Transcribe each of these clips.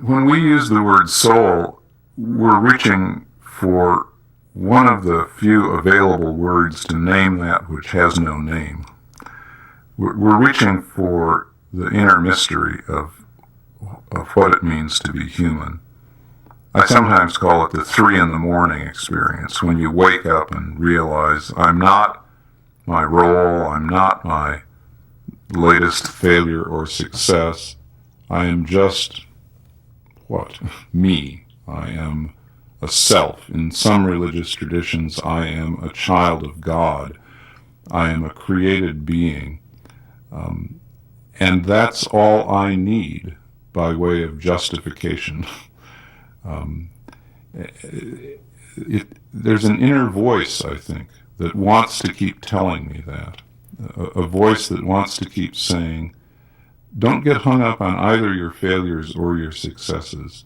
when we use the word soul, we're reaching for one of the few available words to name that which has no name. We're reaching for the inner mystery of what it means to be human. I sometimes call it the 3 a.m. experience, when you wake up and realize I'm not my role, I'm not my latest failure or success. I am just, what? Me. I am a self. In some religious traditions, I am a child of God. I am a created being. And that's all I need by way of justification. There's an inner voice, I think, that wants to keep telling me that. A voice that wants to keep saying, don't get hung up on either your failures or your successes.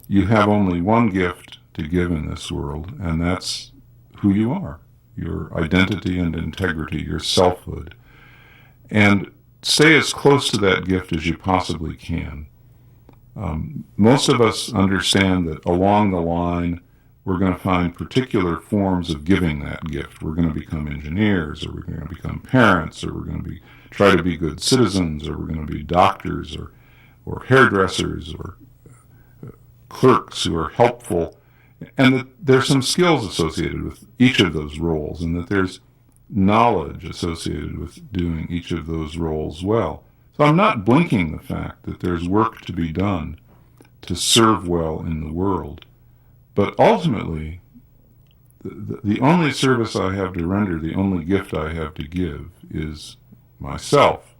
You have only one gift to give in this world, and that's who you are, your identity and integrity, your selfhood. And stay as close to that gift as you possibly can. Most of us understand that along the line, we're going to find particular forms of giving that gift. We're going to become engineers, or we're going to become parents, or we're going to try to be good citizens, or we're going to be doctors, or hairdressers, or clerks who are helpful, and that there's some skills associated with each of those roles, and that there's knowledge associated with doing each of those roles well. So I'm not blinking the fact that there's work to be done to serve well in the world. But ultimately, the only service I have to render, the only gift I have to give is myself.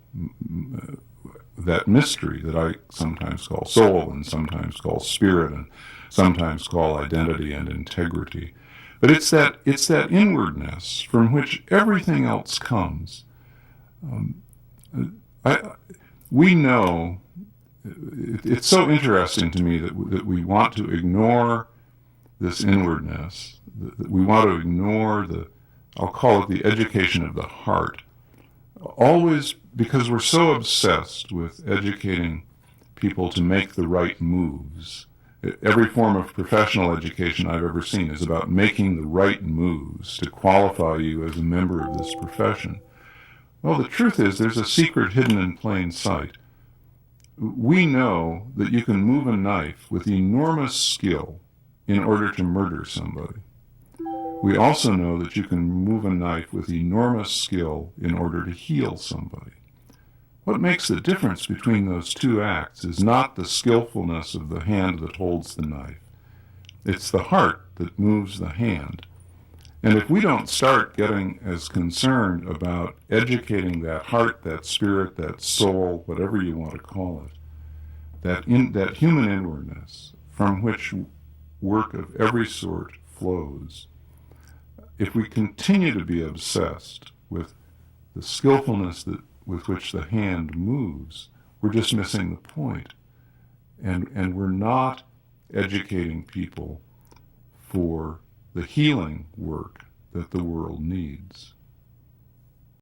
That mystery that I sometimes call soul and sometimes call spirit and sometimes call identity and integrity. But it's that inwardness from which everything else comes. We know, it's so interesting to me that we want to ignore this inwardness, that we want to ignore I'll call it the education of the heart, always because we're so obsessed with educating people to make the right moves. Every form of professional education I've ever seen is about making the right moves to qualify you as a member of this profession. Well, the truth is there's a secret hidden in plain sight. We know that you can move a knife with enormous skill in order to murder somebody. We also know that you can move a knife with enormous skill in order to heal somebody. What makes the difference between those two acts is not the skillfulness of the hand that holds the knife. It's the heart that moves the hand. And if we don't start getting as concerned about educating that heart, that spirit, that soul, whatever you want to call it, that human inwardness from which work of every sort flows, if we continue to be obsessed with the skillfulness with which the hand moves, we're just missing the point. And we're not educating people for the healing work that the world needs.